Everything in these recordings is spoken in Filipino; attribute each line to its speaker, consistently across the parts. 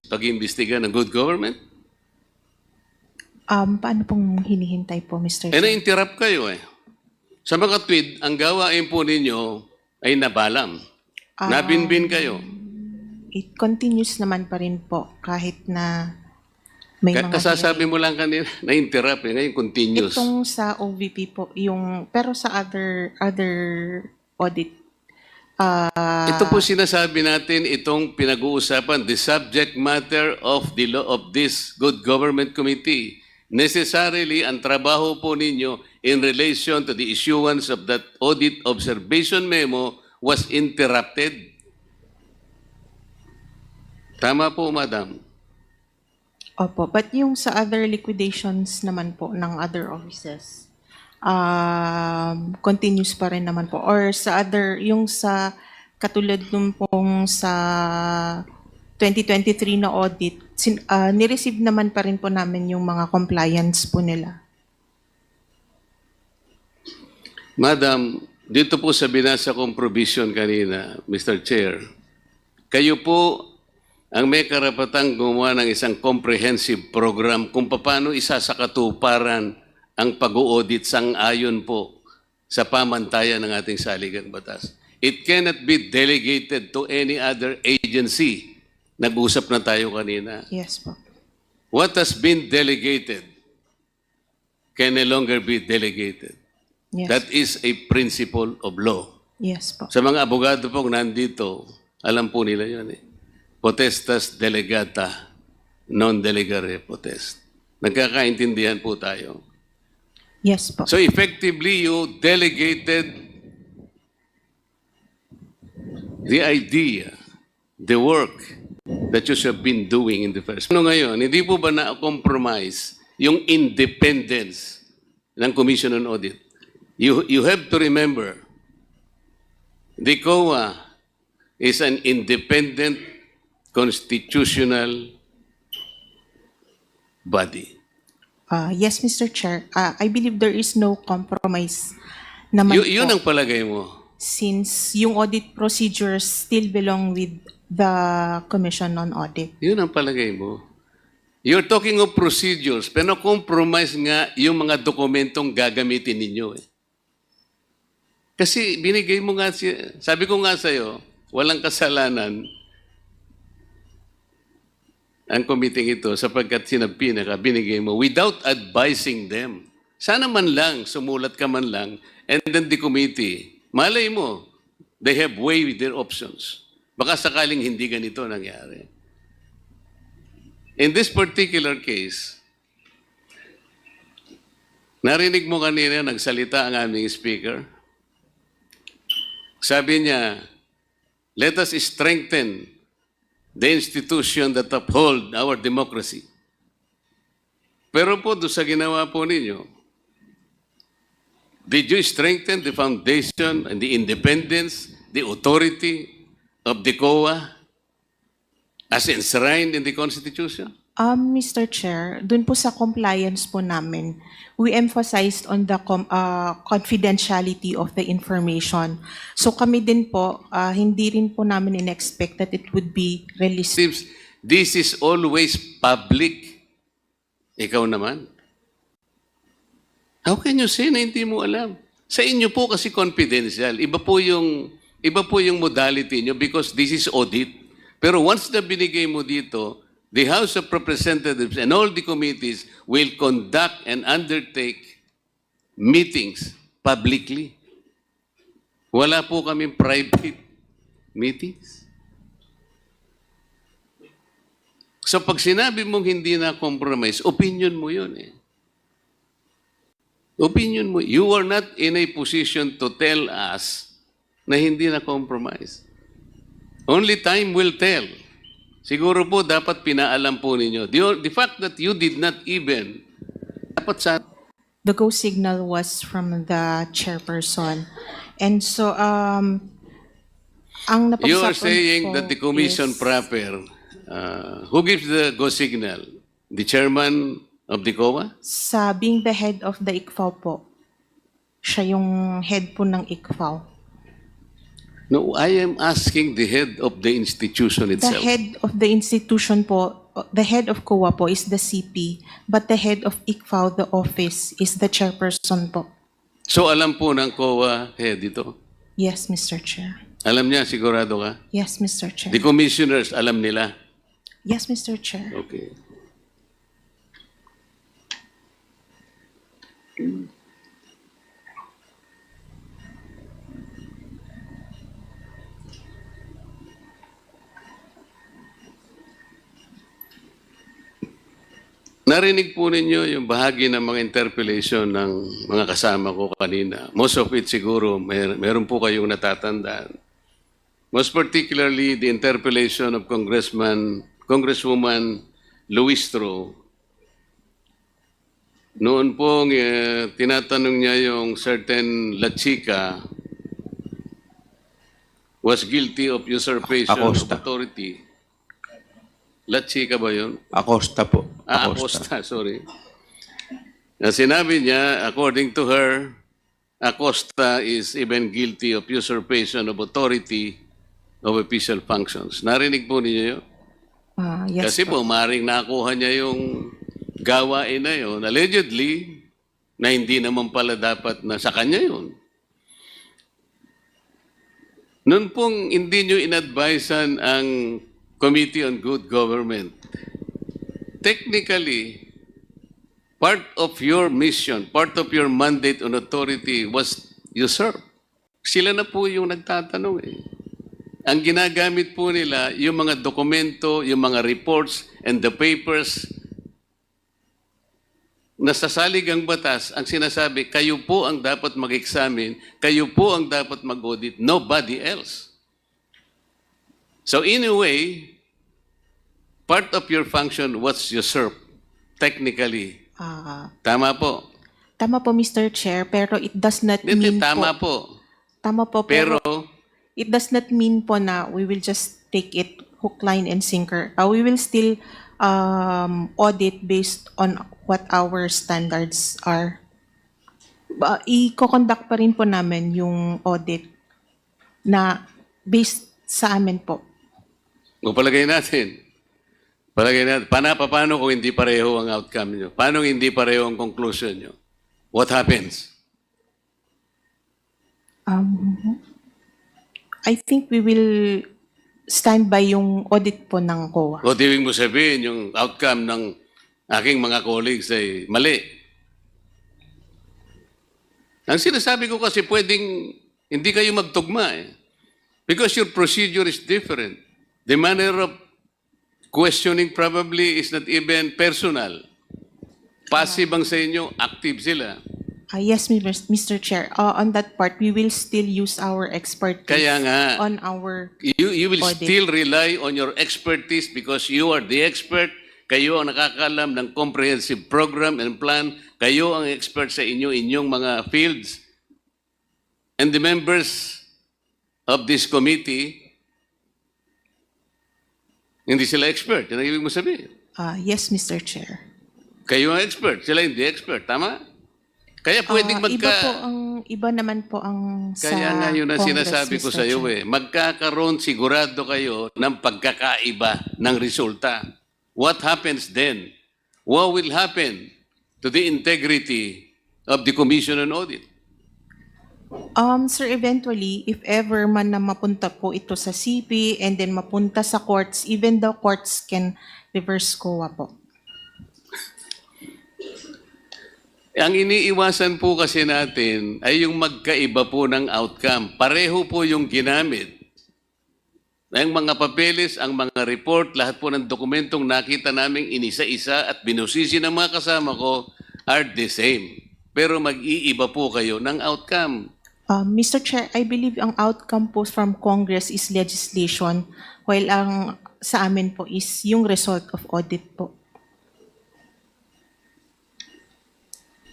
Speaker 1: pag-imbestiga ng good government?
Speaker 2: Paano pong hinihintay po, Mr. Chair?
Speaker 1: Na-interrupt kayo eh. Sa mga tweet, ang gawain po ninyo ay nabalam. Nabinbin kayo.
Speaker 2: It continues naman pa rin po kahit na may mga
Speaker 1: Kasasabi mo lang kanina, na-interrupt eh. Ngayon, continuous.
Speaker 2: itong sa OVP po, pero sa other audit,
Speaker 1: Ito po sinasabi natin, itong pinag-uusapan, the subject matter of the law of this good government committee. Necessarily, ang trabaho po ninyo in relation to the issuance of that audit observation memo was interrupted. Tama po, Madam.
Speaker 2: opo, but yung sa other liquidations naman po ng other offices, continues pa rin naman po. Or sa other, yung sa katulad nung pong sa 2023 na audit, nireceive naman pa rin po namin yung mga compliance po nila.
Speaker 1: Madam, dito po sa binasa kong provision kanina, Mr. Chair, kayo po ang may karapatang gumawa ng isang comprehensive program kung paano isasakatuparan ang pag-audit sang-ayon po sa pamantayan ng ating saligang batas. It cannot be delegated to any other agency. Nag-usap na tayo kanina.
Speaker 2: Yes po.
Speaker 1: What has been delegated can no longer be delegated.
Speaker 2: Yes.
Speaker 1: That is a principle of law.
Speaker 2: Yes po.
Speaker 1: Sa mga abogado pong nandito, alam po nila yun eh. Potestas delegata, non delegare potest. Nagkakaintindihan po tayo.
Speaker 2: Yes po.
Speaker 1: So effectively, you delegated the idea, the work that you have been doing in the first. Ano ngayon, hindi po ba na-compromise yung independence ng Commission on Audit? You have to remember, the COA is an independent constitutional body.
Speaker 2: Yes, Mr. Chair. I believe there is no compromise naman
Speaker 1: Yun
Speaker 2: po,
Speaker 1: ang palagay mo.
Speaker 2: since yung audit procedures still belong with the Commission on Audit.
Speaker 1: Yun ang palagay mo. You're talking of procedures, pero compromise nga yung mga dokumentong gagamitin ninyo eh. Kasi binigay mo nga, sabi ko nga sa'yo, walang kasalanan ang committee ito sapagkat binigay mo without advising them. Sana man lang, sumulat ka man lang, and then the committee, malay mo, they have weighed their options. Baka sakaling hindi ganito nangyari. In this particular case, narinig mo kanina, nagsalita ang aming speaker. Sabi niya, let us strengthen the institution that uphold our democracy. Pero po, doon sa ginawa po ninyo, did you strengthen the foundation and the independence, the authority of the COA as enshrined in the Constitution?
Speaker 2: Mr. Chair, dun po sa compliance po namin, we emphasized on the confidentiality of the information. So kami din po, hindi rin po namin in-expect that it would be released.
Speaker 1: Seems this is always public. Ikaw naman. How can you say na hindi mo alam? Sa inyo po kasi confidential. Iba po yung modality nyo because this is audit. Pero once na binigay mo dito, the House of Representatives and all the committees will conduct and undertake meetings publicly. Wala po kaming private meetings. So pag sinabi mong hindi na compromise, opinion mo yun eh. Opinion mo. You are not in a position to tell us na hindi na compromise. Only time will tell. Siguro po dapat pinaalam po ninyo. The fact that you did not even, dapat sa...
Speaker 2: The go signal was from the chairperson. And so, ang napag-usapan
Speaker 1: You are saying
Speaker 2: po
Speaker 1: that the commission
Speaker 2: is-
Speaker 1: proper, who gives the go signal? The chairman of the COA?
Speaker 2: Sa being the head of the ICFAO po, siya yung head po ng ICFAO.
Speaker 1: No, I am asking the head of the institution
Speaker 2: The
Speaker 1: itself.
Speaker 2: head of the institution po the head of COA po is the CP, but the head of ICFAO, the office, is the chairperson po.
Speaker 1: So alam po ng COA head ito?
Speaker 2: Yes, Mr. Chair.
Speaker 1: Alam niya, sigurado ka?
Speaker 2: Yes, Mr. Chair.
Speaker 1: The commissioners, alam nila?
Speaker 2: Yes, Mr. Chair.
Speaker 1: Okay. Narinig po ninyo yung bahagi ng mga interpellation ng mga kasama ko kanina. Most of it siguro, meron po kayong natatandaan. Most particularly, the interpellation of Congresswoman Luistro. Noon pong tinatanong niya yung certain La Chica was guilty of usurpation
Speaker 3: Acosta.
Speaker 1: of authority. La Chica ba yun?
Speaker 3: Acosta po.
Speaker 1: Acosta, sorry. Na sinabi niya, according to her, Acosta is even guilty of usurpation of authority of official functions. Narinig po ninyo yun?
Speaker 2: Yes
Speaker 1: Kasi po, maring nakuha niya yung gawain na yun, allegedly, na hindi naman pala dapat na sa kanya yun. Noon pong hindi nyo inadvisean ang Committee on Good Government, technically, part of your mission, part of your mandate on authority was usurped. Sila na po yung nagtatanong eh. Ang ginagamit po nila, yung mga dokumento, yung mga reports, and the papers na sa saligang batas, ang sinasabi, kayo po ang dapat mag-examine, kayo po ang dapat mag-audit, nobody else. So in a way, part of your function was usurped, technically. Tama po.
Speaker 2: Tama po, Mr. Chair, pero it does not
Speaker 1: Hindi,
Speaker 2: mean
Speaker 1: tama
Speaker 2: po.
Speaker 1: po.
Speaker 2: Tama po, pero
Speaker 1: Pero,
Speaker 2: it does not mean po na we will just take it hook, line, and sinker. We will still audit based on what our standards are. I-conduct pa rin po namin yung audit na based sa amin po.
Speaker 1: palagay natin, paano kung hindi pareho ang outcome nyo? Paano hindi pareho ang conclusion nyo? What happens?
Speaker 2: I think we will stand by yung audit po ng COA.
Speaker 1: O ibig mo sabihin, yung outcome ng aking mga colleagues ay mali. Ang sinasabi ko kasi pwedeng hindi kayo magtugma eh. Because your procedure is different. The manner of questioning probably is not even personal. Passive ang sa inyo, active sila.
Speaker 2: Yes, Mr. Chair. On that part, we will still use our expertise
Speaker 1: Kaya nga,
Speaker 2: on our
Speaker 1: you will
Speaker 2: audit.
Speaker 1: still rely on your expertise because you are the expert. Kayo ang nakakalam ng comprehensive program and plan. Kayo ang expert sa inyong mga fields. And the members of this committee, hindi sila expert. Yan ang ibig mo sabihin.
Speaker 2: Yes, Mr. Chair.
Speaker 1: Kayo ang expert, sila hindi expert. Tama? Kaya pwedeng
Speaker 2: Iba naman po ang sa
Speaker 1: Kaya nga yun ang
Speaker 2: Congress,
Speaker 1: sinasabi ko
Speaker 2: Mr.
Speaker 1: sa iyo
Speaker 2: Chair.
Speaker 1: magkakaroon sigurado kayo ng pagkakaiba ng resulta. What happens then? What will happen to the integrity of the Commission on Audit?
Speaker 2: Sir, eventually, if ever man na mapunta po ito sa CP and then mapunta sa courts, even the courts can reverse COA po.
Speaker 1: Ang iniiwasan po kasi natin ay yung magkaiba po ng outcome. Pareho po yung ginamit. Ang mga papeles, ang mga report, lahat po ng dokumentong nakita naming inisa-isa at binusisi ng mga kasama ko are the same. Pero mag-iiba po kayo ng outcome.
Speaker 2: Mr. Chair, I believe ang outcome po from Congress is legislation, while ang sa amin po is yung result of audit po.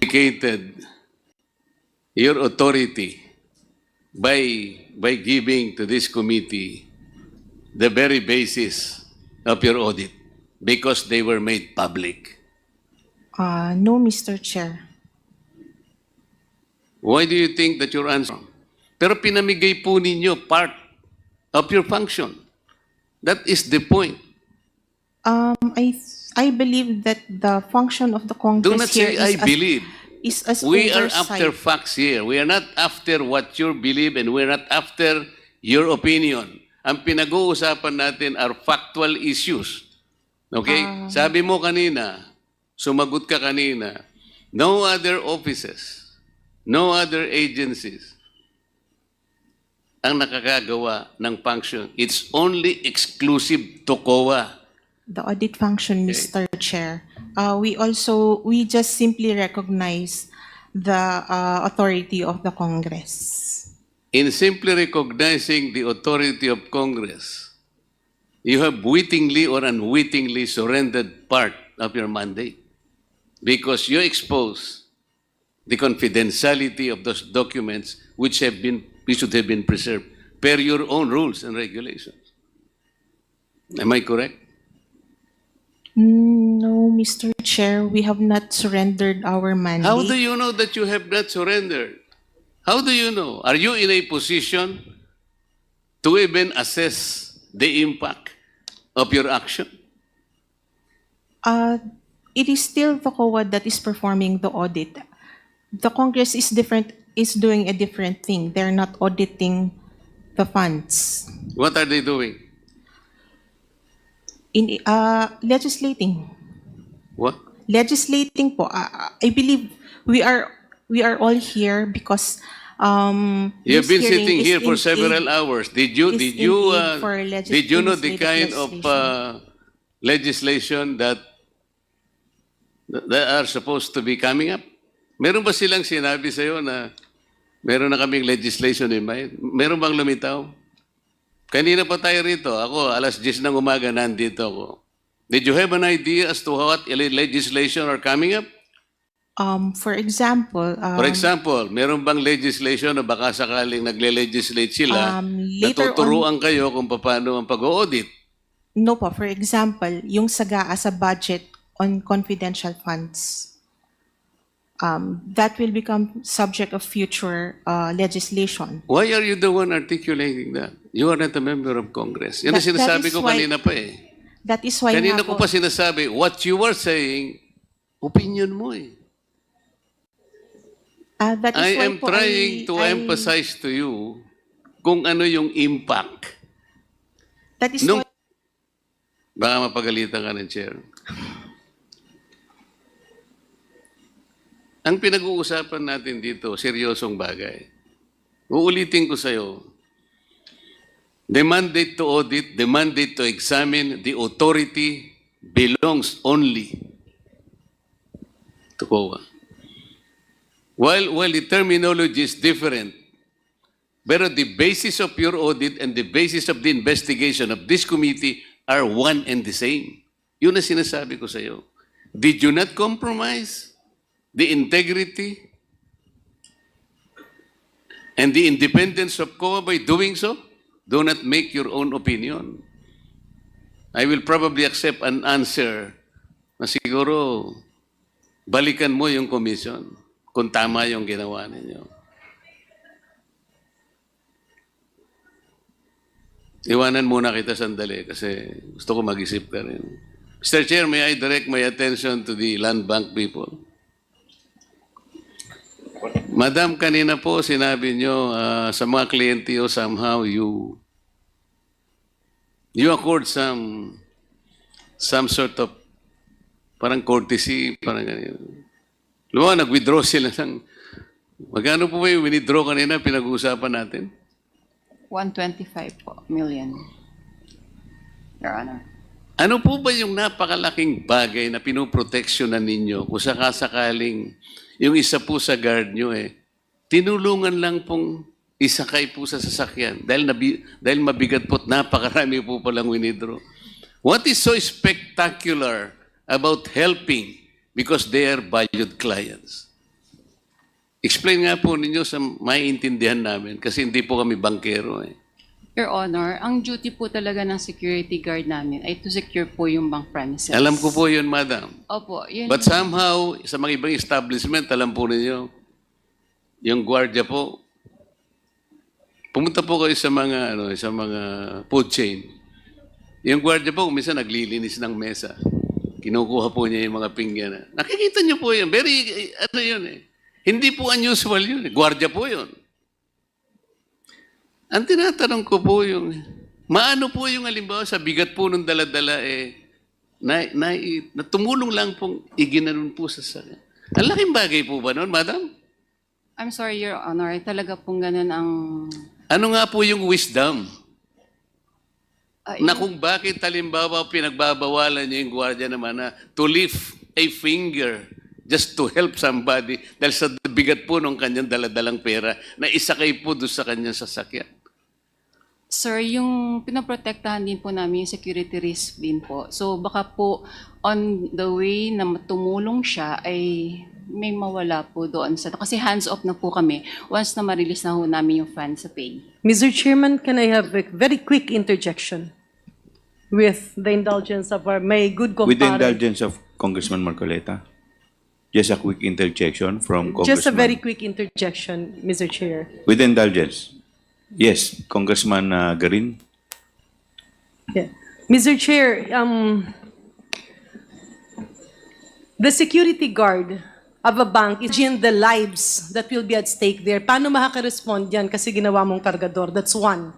Speaker 1: Indicated your authority by giving to this committee the very basis of your audit because they were made public.
Speaker 2: No, Mr. Chair.
Speaker 1: Why do you think that your answer? Pero pinamigay po ninyo part of your function. That is the point.
Speaker 2: I believe that the function of the Congress
Speaker 1: Do not
Speaker 2: here
Speaker 1: say, I
Speaker 2: is as,
Speaker 1: believe.
Speaker 2: is as
Speaker 1: We are
Speaker 2: oversight.
Speaker 1: after facts here. We are not after what you believe and we're not after your opinion. Ang pinag-uusapan natin are factual issues. Okay? Sabi mo kanina, sumagot ka kanina, no other offices, no other agencies ang nakakagawa ng function. It's only exclusive to COA.
Speaker 2: The audit function, Mr. Chair. We just simply recognize the authority of the Congress.
Speaker 1: In simply recognizing the authority of Congress, you have wittingly or unwittingly surrendered part of your mandate because you expose the confidentiality of those documents which should have been preserved per your own rules and regulations. Am I correct?
Speaker 2: No, Mr. Chair, we have not surrendered our mandate.
Speaker 1: How do you know that you have not surrendered? How do you know? Are you in a position to even assess the impact of your action?
Speaker 2: It is still the COA that is performing the audit. The Congress is doing a different thing. They're not auditing the funds.
Speaker 1: What are they doing?
Speaker 2: In legislating.
Speaker 1: What?
Speaker 2: Legislating po. I believe we are all here because
Speaker 1: You have
Speaker 2: this
Speaker 1: been
Speaker 2: hearing
Speaker 1: sitting
Speaker 2: is
Speaker 1: here for
Speaker 2: in
Speaker 1: several
Speaker 2: aid-
Speaker 1: hours.
Speaker 2: is in aid for
Speaker 1: Did you know the
Speaker 2: legislative
Speaker 1: kind of legislation that are supposed to be coming up? Meron ba silang sinabi sa iyo na meron na kaming legislation in mind? Meron bang lumitaw? Kanina pa tayo rito. Ako, alas 10 ng umaga, nandito ako. Did you have an idea as to what legislation are coming up?
Speaker 2: For example,
Speaker 1: For example, meron bang legislation na baka sakaling nagle-legislate sila,
Speaker 2: later
Speaker 1: natuturuan kayo kung paano ang pag-audit?
Speaker 2: no po, for example, yung SAGAA sa budget on confidential funds. That will become subject of future legislation.
Speaker 1: Why are you the one articulating that? You are not a member of Congress. Yan ang
Speaker 2: That
Speaker 1: sinasabi
Speaker 2: is
Speaker 1: ko
Speaker 2: why-
Speaker 1: kanina pa eh.
Speaker 2: That is why
Speaker 1: Kanina
Speaker 2: nga
Speaker 1: ko
Speaker 2: po,
Speaker 1: pa sinasabi, what you are saying, opinion mo eh.
Speaker 2: that is
Speaker 1: I
Speaker 2: why
Speaker 1: am
Speaker 2: po
Speaker 1: trying to emphasize to you kung ano yung impact.
Speaker 2: That is
Speaker 1: Nung-
Speaker 2: why
Speaker 1: Baka mapagalitan ka ng chair. Ang pinag-uusapan natin dito, seryosong bagay. Uulitin ko sa'yo, the mandate to audit, the mandate to examine, the authority belongs only to COA. While the terminology is different, pero the basis of your audit and the basis of the investigation of this committee are one and the same. Yun ang sinasabi ko sa iyo. Did you not compromise the integrity and the independence of COA by doing so? Do not make your own opinion. I will probably accept an answer na siguro balikan mo yung commission kung tama yung ginawa ninyo. Iwanan muna kita sandali kasi gusto ko mag-isip ka rin. Mr. Chair, may I direct my attention to the land bank people? Madam, kanina po sinabi nyo sa mga kliyente o somehow you accord some sort of parang courtesy, parang ganyan. Luwa, nag-withdraw sila ng... Magkano po ba yung withdraw kanina pinag-uusapan natin?
Speaker 3: 125 po million, Your Honor.
Speaker 1: Ano po ba yung napakalaking bagay na pinoproteksyonan ninyo kung sakasakaling yung isa po sa guard nyo tinulungan lang pong isakay po sa sasakyan dahil mabigat po at napakarami po palang winidraw. What is so spectacular about helping because they are valued clients? Explain nga po ninyo sa maiintindihan namin kasi hindi po kami bankero
Speaker 3: Your Honor, ang duty po talaga ng security guard namin ay to secure po yung bank premises.
Speaker 1: Alam ko po yun, madam.
Speaker 3: Opo, yun.
Speaker 1: But somehow, sa mga ibang establishment, alam po ninyo, yung gwardiya po, pumunta po kayo sa mga food chain. Yung gwardiya po, minsan naglilinis ng mesa. Kinukuha po niya yung mga pinggan. Nakikita niyo po yun. Very, ano yun eh. Hindi po unusual yun. Gwardiya po yun. Ang tinatanong ko po yung, maano po yung halimbawa sa bigat po ng daladala na tumulong lang pong iginanon po sa sakya. Ang laking bagay po ba noon, madam?
Speaker 3: I'm sorry, Your Honor. Talaga pong ganun ang...
Speaker 1: Ano nga po yung wisdom?
Speaker 3: Ah,
Speaker 1: Na kung bakit halimbawa pinagbabawalan niya yung gwardiya naman na to lift a finger just to help somebody dahil sa bigat po ng kanyang daladalang pera na isakay po doon sa kanyang sasakyan.
Speaker 3: Sir, yung pinaprotektahan din po namin yung security risk din po. So baka po on the way na tumulong siya ay may mawala po doon sa... Kasi hands-off na po kami once na ma-release na ho namin yung funds sa pay.
Speaker 4: Mr. Chairman, can I have a very quick interjection with the indulgence of our my good
Speaker 5: With the
Speaker 4: compadre?
Speaker 5: indulgence of Congressman Marcoleta, just a quick interjection from Congressman.
Speaker 4: Just a very quick interjection, Mr. Chair.
Speaker 5: With the indulgence. Yes, Congressman Garin.
Speaker 4: Yeah. Mr. Chair, the security guard of a bank is in the lives that will be at stake there. Paano makaka-respond yan kasi ginawa mong kargador? That's one.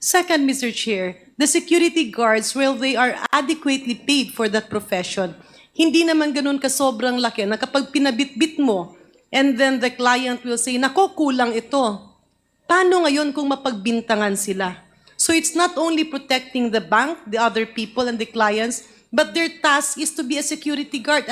Speaker 4: Second, Mr. Chair, the security guards, well, they are adequately paid for that profession. Hindi naman ganun ka sobrang laki na kapag pinabitbit mo and then the client will say, nako, kulang ito. Paano ngayon kung mapagbintangan sila? So it's not only protecting the bank, the other people and the clients, but their task is to be a security guard.